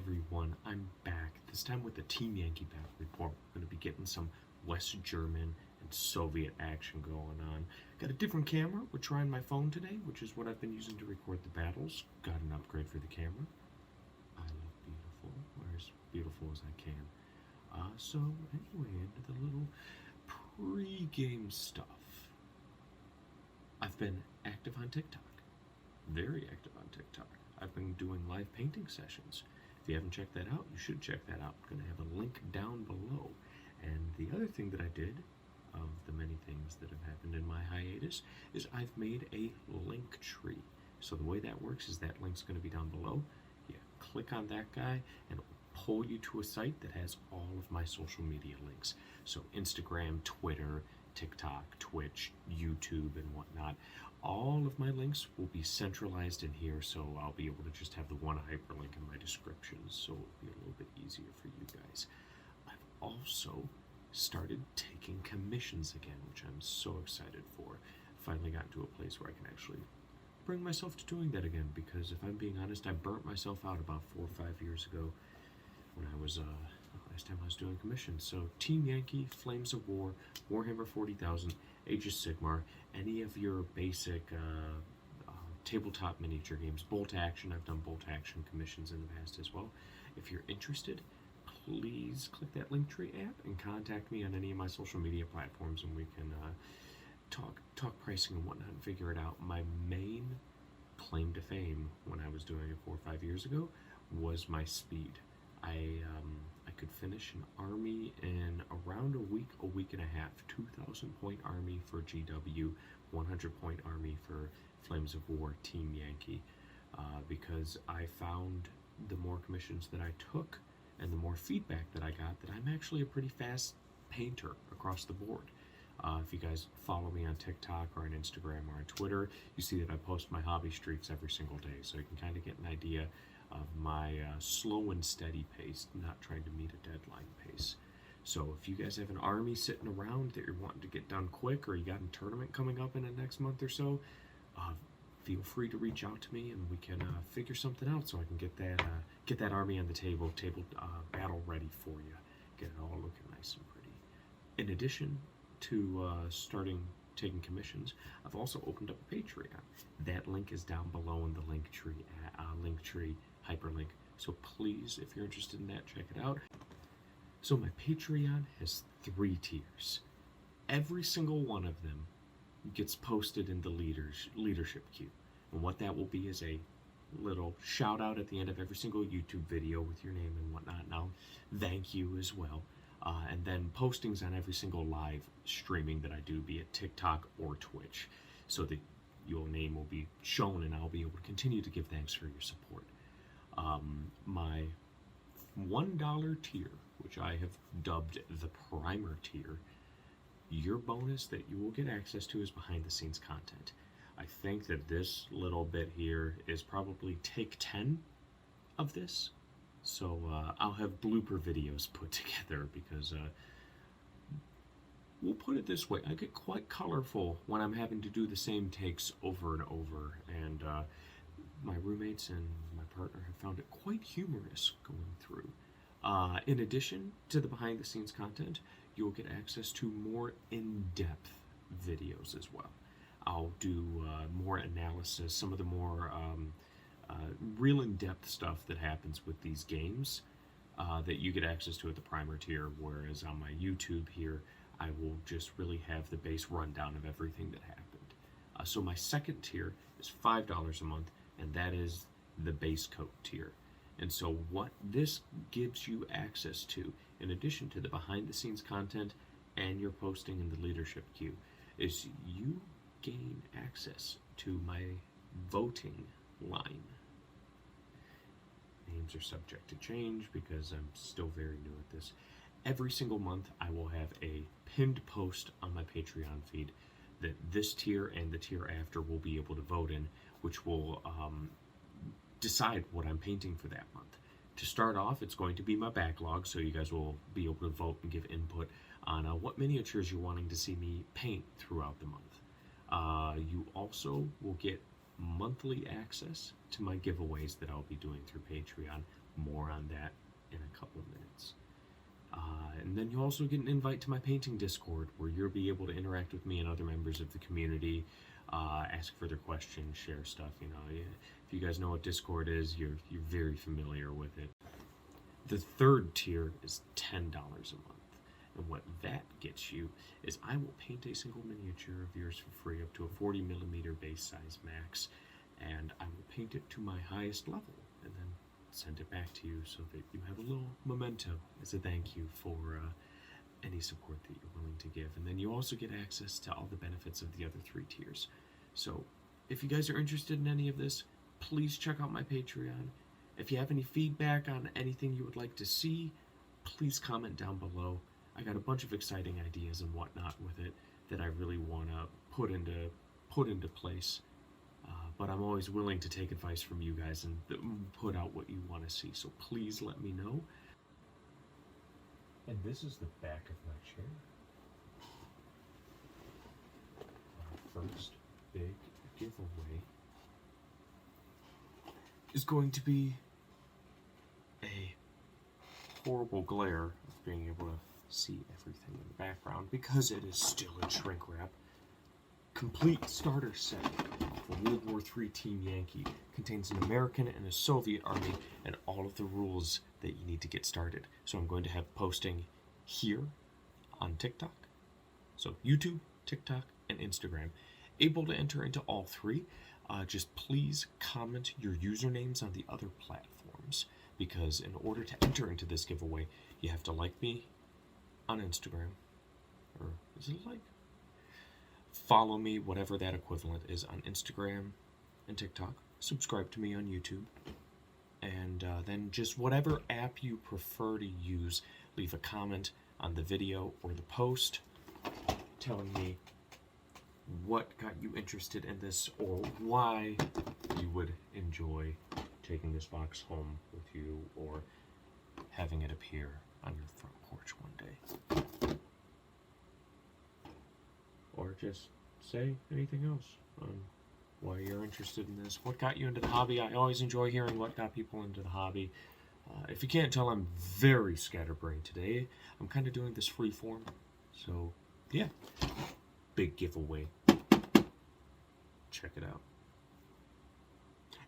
everyone, I'm back, this time with the Team Yankee battle report. We're going to be getting some West German and Soviet action going on. Got a different camera. We're trying my phone today, which is what I've been using to record the battles. Got an upgrade for the camera. I look beautiful, or as beautiful as I can. So anyway, into the little pre-game stuff. I've been active on TikTok. Very active on TikTok. I've been doing live painting sessions. If you haven't checked that out, you should check that out. I'm going to have a link down below. And the other thing that I did, of the many things that have happened in my hiatus, is I've made a Linktree. So the way that works is that link's going to be down below. You click on that guy and it will pull you to a site that has all of my social media links. So Instagram, Twitter, TikTok, Twitch, YouTube, and whatnot. All of my links will be centralized in here, so I'll be able to just have the one hyperlink in my description, so it'll be a little bit easier for you guys. I've also started taking commissions again, which I'm so excited for. Finally got to a place where I can actually bring myself to doing that again, because if I'm being honest, I burnt myself out about 4 or 5 years ago when I was last time I was doing commissions. So Team Yankee, Flames of War, Warhammer 40,000, Age of Sigmar, any of your basic tabletop miniature games, Bolt Action. I've done Bolt Action commissions in the past as well. If you're interested, please click that Linktree app and contact me on any of my social media platforms, and we can talk pricing and whatnot and figure it out. My main claim to fame when I was doing it 4 or 5 years ago was my speed. I could finish an army in around a week and a half. 2,000 point army for GW, 100 point army for Flames of War, Team Yankee, because I found the more commissions that I took and the more feedback that I got, that I'm actually a pretty fast painter across the board. If you guys follow me on TikTok or on Instagram or on Twitter, you see that I post my hobby streaks every single day, so you can kind of get an idea of my slow and steady pace, not trying to meet a deadline pace. So if you guys have an army sitting around that you're wanting to get done quick, or you got a tournament coming up in the next month or so, feel free to reach out to me and we can figure something out so I can get that army on the table battle ready for you. Get it all looking nice and pretty. In addition to starting taking commissions, I've also opened up a Patreon. That link is down below in the Linktree hyperlink. So please, if you're interested in that, check it out. So my Patreon has 3 tiers. Every single one of them gets posted in the leadership queue. And what that will be is a little shout out at the end of every single YouTube video with your name and whatnot. Now, thank you as well. And then postings on every single live streaming that I do, be it TikTok or Twitch, so that your name will be shown and I'll be able to continue to give thanks for your support. My $1 tier, which I have dubbed the primer tier, your bonus that you will get access to is behind the scenes content. I think that this little bit here is probably take 10 of this. So I'll have blooper videos put together, because we'll put it this way, I get quite colorful when I'm having to do the same takes over and over, and my roommates and my partner have found it quite humorous going through. In addition to the behind the scenes content, you'll get access to more in-depth videos as well. I'll do more analysis, some of the more real in-depth stuff that happens with these games that you get access to at the primer tier, whereas on my YouTube here, I will just really have the base rundown of everything that happened. So my second tier is $5 a month, and that is the base coat tier. And so what this gives you access to, in addition to the behind the scenes content and your posting in the leadership queue, is you gain access to my voting line. Names are subject to change because I'm still very new at this. Every single month I will have a pinned post on my Patreon feed that this tier and the tier after will be able to vote in, which will decide what I'm painting for that month. To start off, it's going to be my backlog, so you guys will be able to vote and give input on what miniatures you're wanting to see me paint throughout the month. You also will get monthly access to my giveaways that I'll be doing through Patreon, More on that in a couple of minutes. And then you also get an invite to my painting Discord, where you'll be able to interact with me and other members of the community, ask further questions, share stuff. You know, if you guys know what Discord is, you're very familiar with it. The third tier is $10 a month, and what that gets you is I will paint a single miniature of yours for free up to a 40mm base size max, and I will paint it to my highest level, and then send it back to you so that you have a little memento as a thank you for any support that you're willing to give. And then you also get access to all the benefits of the other 3 tiers. So if you guys are interested in any of this, please check out my Patreon. If you have any feedback on anything you would like to see, please comment down below. I got a bunch of exciting ideas and whatnot with it that I really want to put into place. But I'm always willing to take advice from you guys and put out what you want to see. So please let me know. And this is the back of my chair. Our first big giveaway is going to be a horrible glare of being able to see everything in the background because it is still in shrink wrap. Complete starter set for World War III Team Yankee. Contains an American and a Soviet army and all of the rules that you need to get started. So I'm going to have posting here on TikTok. So YouTube, TikTok, and Instagram. Able to enter into all 3. Just please comment your usernames on the other platforms, because in order to enter into this giveaway, you have to like me on Instagram. Or is it like? Follow me, whatever that equivalent is, on Instagram and TikTok. Subscribe to me on YouTube. And then just whatever app you prefer to use, leave a comment on the video or the post telling me what got you interested in this or why you would enjoy taking this box home with you or having it appear on your front porch one day. Or just say anything else on why you're interested in this. What got you into the hobby? I always enjoy hearing what got people into the hobby. If you can't tell, I'm very scatterbrained today. I'm kind of doing this free form. So, yeah. Big giveaway. Check it out.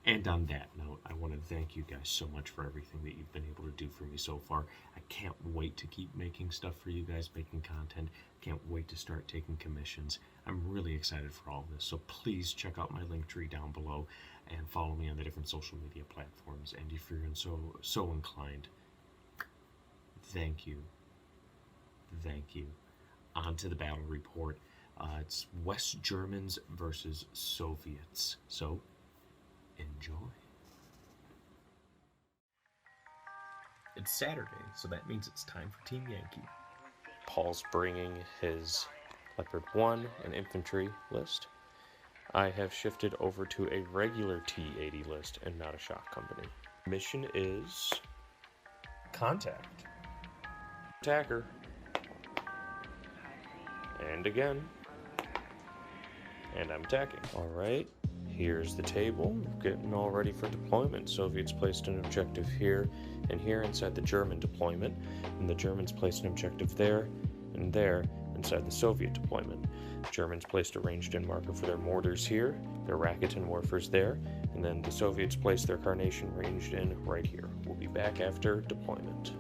And on that note, I want to thank you guys so much for everything that you've been able to do for me so far. I can't wait to keep making stuff for you guys, making content. Can't wait to start taking commissions. I'm really excited for all of this. So please check out my Linktree down below and follow me on the different social media platforms. And if you're so inclined, thank you. Thank you. On to the battle report. It's West Germans versus Soviets. So enjoy. It's Saturday, so that means it's time for Team Yankee. Paul's bringing his Leopard 1 and infantry list. I have shifted over to a regular T-80 list and not a shock company. Mission is contact. Attacker. And again. And I'm attacking. Alright. Here's the table, getting all ready for deployment. Soviets placed an objective here and here inside the German deployment, and the Germans placed an objective there and there inside the Soviet deployment. Germans placed a ranged-in marker for their mortars here, their Raketen morphers there, and then the Soviets placed their Carnation ranged-in right here. We'll be back after deployment.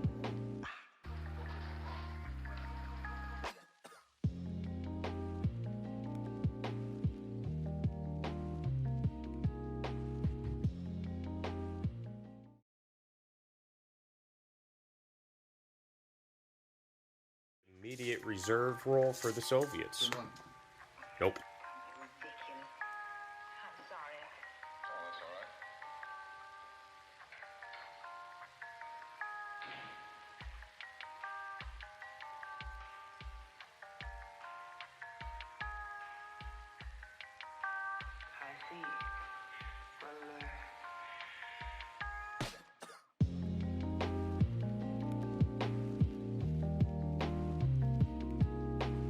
Immediate reserve role for the Soviets. Nope.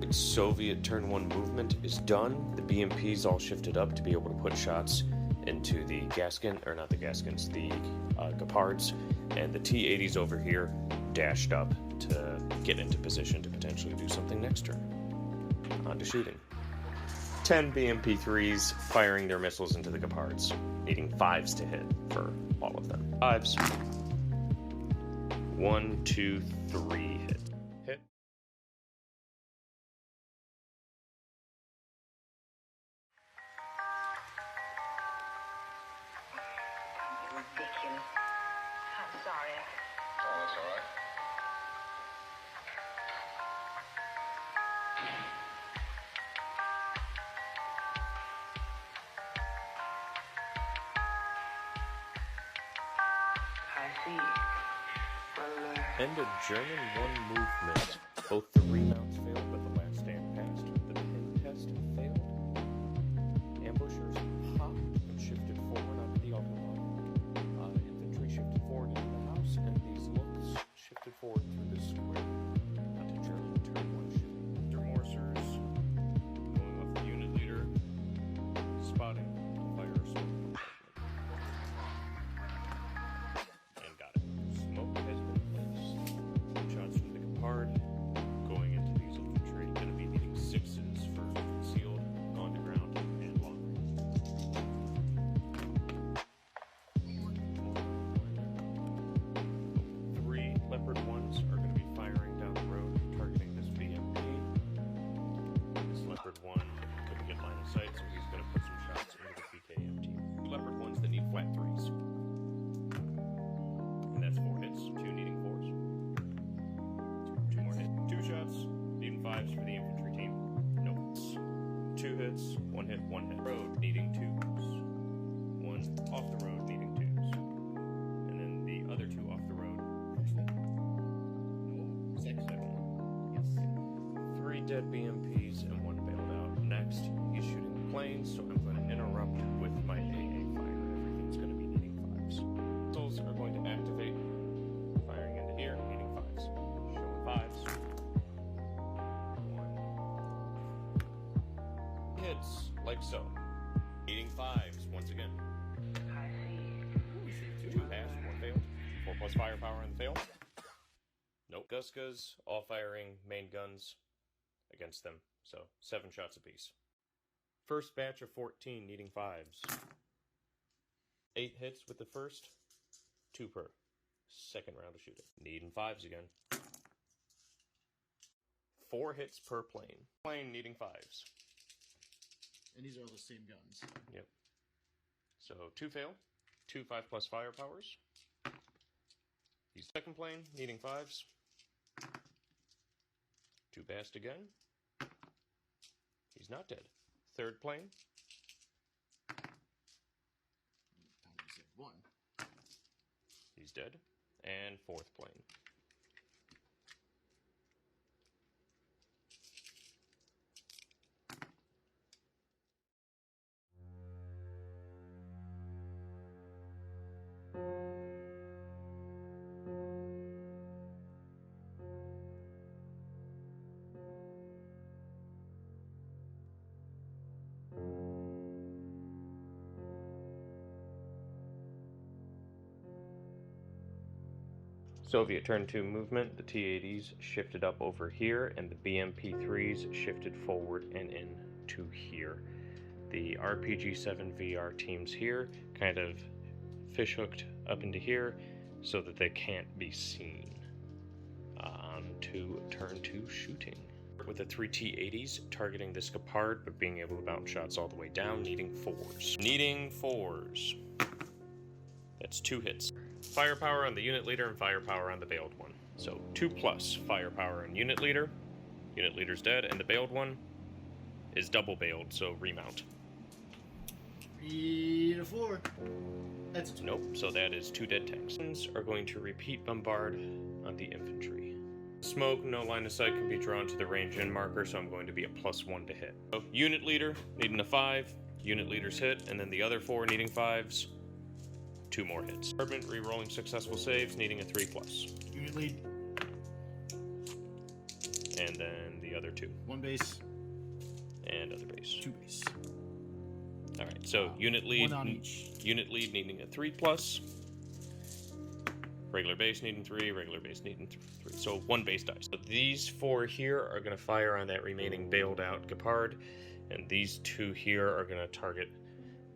Soviet turn 1 movement is done. The BMP's all shifted up to be able to put shots into the gaskin, or not the gaskins, the Gepards, And the T-80s over here dashed up to get into position to potentially do something next turn. On to shooting. 10 BMP-3s firing their missiles into the Gepards, needing 5s to hit for all of them. 5s. 1, 2, 3 hit. Hit. Ridiculous. I'm sorry. Oh, that's all right. I see. Well, End a German 1 movement. Both the remounts failed, but the last stand passed. The pin test failed. Ambushers popped and shifted forward onto the Autobahn. Infantry shifted forward into the house, and these looks shifted forward through the square onto German turn 1 ship. Dermorsers going off the unit leader, spotting fire smoke. And got it. Smoke has been placed. Shots from the Gepard going into these infantry. Going to be needing 6s for concealed, on the ground, and long range. 3 Leopard 1s are going to be firing down the road, targeting this BMP. This Leopard 1 couldn't get line of sight, so he's going to put some shots into the PKMT. 2 Leopard 1s that need flat 3s. And that's 4 hits, 2 needing 4s. 2 more hits. 2 shots, needing 5s for the infantry team. No hits. 2 hits, 1 hit, 1 hit. Road, needing 2s. 1 off the road, needing 2s. And then the other 2 off the road. No, 6, 7. Yes. 3 dead BMPs and 1 bailed out. Next, he's shooting planes, so I'm going to interrupt with my AA fire. Everything's going to be needing 5s. Missiles are going to activate. Firing into here, needing 5s. Showing 5s. 1. Hits, like so. Needing 5s once again. I see. 2 passed, 1 failed. 4 plus firepower on the fail. Nope. Guskas, all firing main guns against them. So 7 shots apiece. First batch of 14 needing 5s. 8 hits with the first. 2 per. Second round of shooting. Needing 5s again. 4 hits per plane. Plane needing 5s. And these are all the same guns. Yep. So 2 fail. 2 5 plus firepowers. He's second plane needing 5s. 2 passed again. He's not dead. Third plane. I would say 1. He's dead. And fourth plane. Soviet turn 2 movement, the T-80s shifted up over here, and the BMP-3s shifted forward and in to here. The RPG-7 VR teams here kind of fishhooked up into here so that they can't be seen. On to turn 2 shooting. With the 3 T-80s targeting this Gepard, but being able to bounce shots all the way down, needing 4s. Needing 4s. That's 2 hits. Firepower on the unit leader and firepower on the bailed one. So 2 plus firepower on unit leader. Unit leader's dead, and the bailed one is double bailed, so remount. 3 to 4. That's Nope, so that is 2 dead tanks. Are going to repeat bombard on the infantry. Smoke, no line of sight can be drawn to the range in marker, so I'm going to be a +1 to hit. So unit leader needing a 5, unit leader's hit, and then the other 4 needing 5s. 2 more hits. Department re-rolling successful saves, needing a 3+. unit lead. And then the other 2. 1 base. And other base. 2 base. Alright, so unit lead. 1 on each. Unit lead needing a 3+. Regular base needing 3, regular base needing 3. So 1 base dice. So these 4 here are going to fire on that remaining bailed out Gepard, and these 2 here are going to target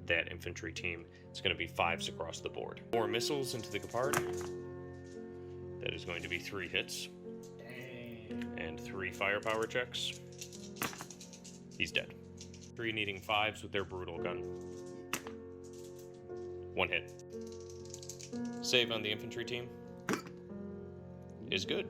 that infantry team. It's going to be 5s across the board. 4 missiles into the Gepard. That is going to be 3 hits. Dang. And 3 firepower checks. He's dead. 3 needing 5s with their brutal gun. 1 hit. Save on the infantry team is good.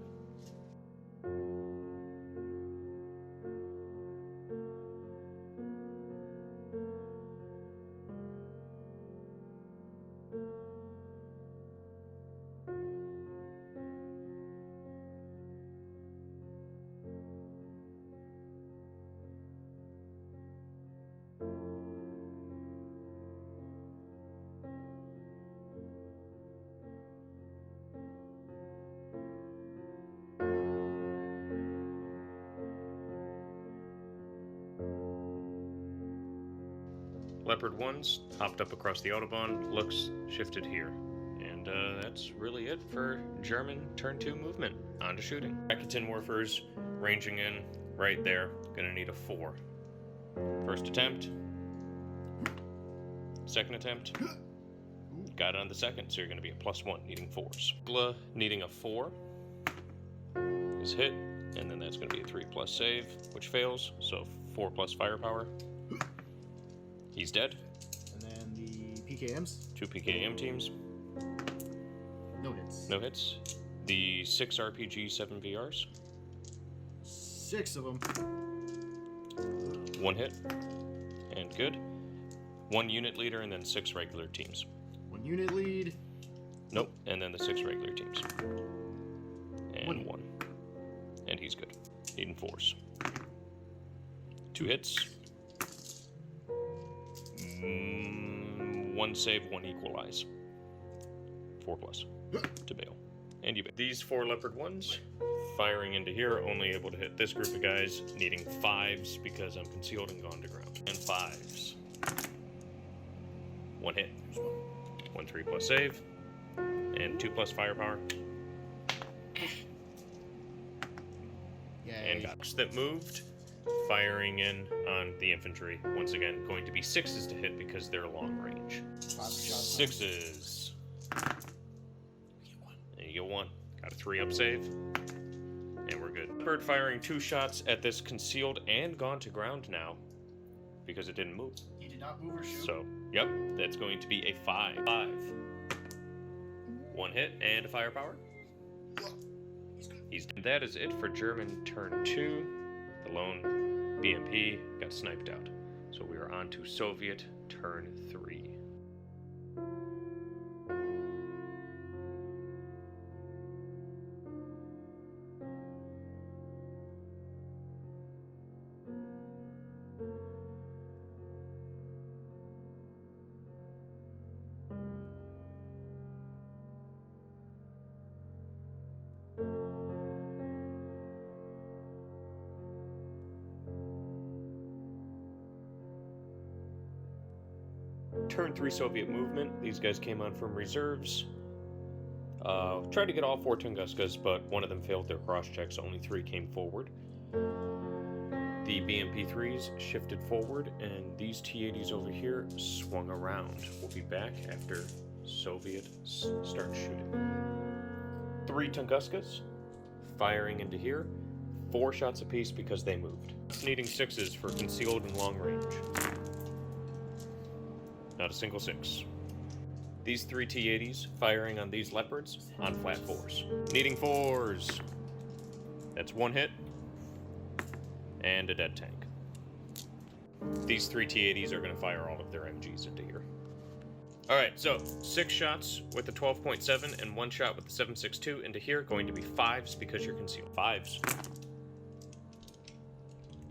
Leopard 1s hopped up across the Autobahn, looks shifted here. And that's really it for German turn 2 movement. On to shooting. Rakuten Warfers ranging in right there. Gonna need a 4. First attempt. Second attempt. Got it on the second, so you're gonna be a +1, needing 4s. Gla needing a 4 is hit, and then that's gonna be a 3+ save, which fails, so 4+ firepower. He's dead. And then the PKMs? 2 PKM teams. No hits. No hits. The 6 RPG 7 VRs. 6 of them. 1 hit. And good. 1 unit leader and then 6 regular teams. 1 unit lead. Nope. And then the 6 regular teams. And 1. 1. And he's good. Needing 4s. 2 hits. 1 save, 1 equalize. 4+ to bail. And you bail. These 4 Leopard 1s firing into here, only able to hit this group of guys, needing 5s because I'm concealed and gone to ground. And 5s. 1 hit. 1 3+ save. And 2+ firepower. Yay. And got that moved. Firing in on the infantry. Once again, going to be 6s to hit because they're long range. 5 shots. 6s. And you get 1. Got a 3-up save. And we're good. Bird firing 2 shots at this concealed and gone to ground now. Because it didn't move. He did not move or shoot. So, yep, that's going to be a 5. 1 hit and a firepower. He's done. That is it for German turn 2. The lone BMP got sniped out. So we are on to Soviet turn 3. Turn 3 Soviet movement. These guys came on from reserves. Tried to get all 4 Tunguskas, but one of them failed their cross checks. Only 3 came forward. The BMP-3s shifted forward, and these T-80s over here swung around. We'll be back after Soviet starts shooting. 3 Tunguskas firing into here. 4 shots apiece because they moved. Needing 6s for concealed and long range. Not a single 6. These 3 T-80s firing on these Leopards on flat 4s. Needing 4s. That's 1 hit. And a dead tank. These 3 T-80s are going to fire all of their MGs into here. Alright, so 6 shots with the 12.7 and 1 shot with the 7.62 into here. Going to be 5s because you're concealed. 5s.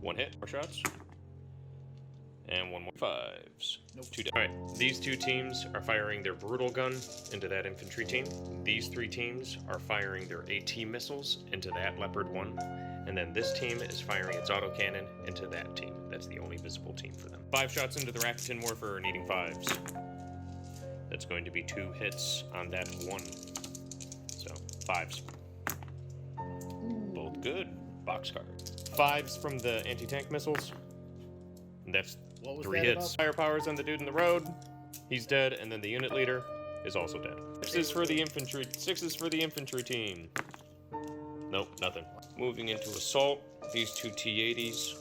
1 hit. 4 shots. And 1 more. 5s. Nope. 2 dead. Alright, these 2 teams are firing their brutal gun into that infantry team. These 3 teams are firing their AT missiles into that Leopard 1. And then this team is firing its autocannon into that team. That's the only visible team for them. 5 shots into the Rakuten Warfare, needing 5s. That's going to be 2 hits on that 1. 5s. Both good. Boxcar. 5s from the anti-tank missiles. And that's What was 3 that hits. Firepower's on the dude in the road. He's dead, and then the unit leader is also dead. 6s for the infantry. 6s for the infantry team. Nope, nothing. Moving into assault. These 2 T-80s.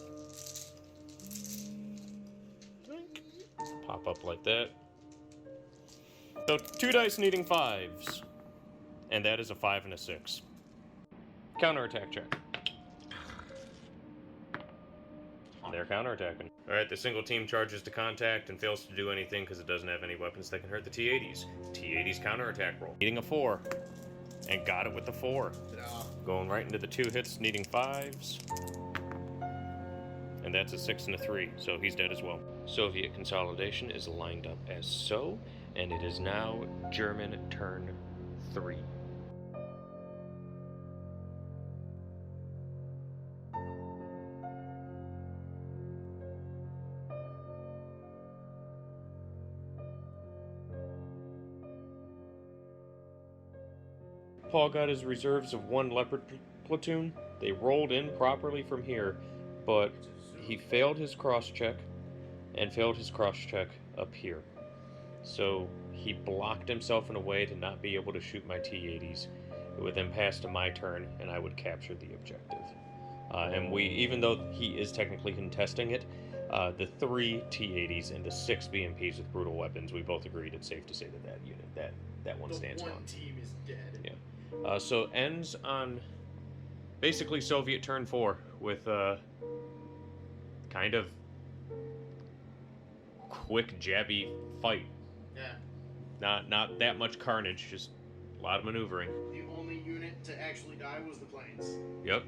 Pop up like that. So 2 dice needing 5s. And that is a 5 and a 6. Counterattack check. And they're counterattacking. Alright, the single team charges to contact and fails to do anything because it doesn't have any weapons that can hurt the T-80s. T-80s counterattack roll. Needing a 4. And got it with the 4. Going right into the 2 hits, needing 5s. And that's a 6 and a 3, so he's dead as well. Soviet consolidation is lined up as so, and it is now German turn 3. Paul got his reserves of 1 Leopard platoon. They rolled in properly from here, but he failed his cross-check and failed his cross-check up here. So he blocked himself in a way to not be able to shoot my T-80s. It would then pass to my turn, and I would capture the objective. And we, even though he is technically contesting it, the 3 T-80s and the 6 BMPs with brutal weapons, we both agreed it's safe to say that that unit, that one stands The on. one team is dead. Yeah. So ends on basically Soviet turn 4 with kind of quick jabby fight. Yeah. Not that much carnage, just a lot of maneuvering. The only unit to actually die was the planes. Yep.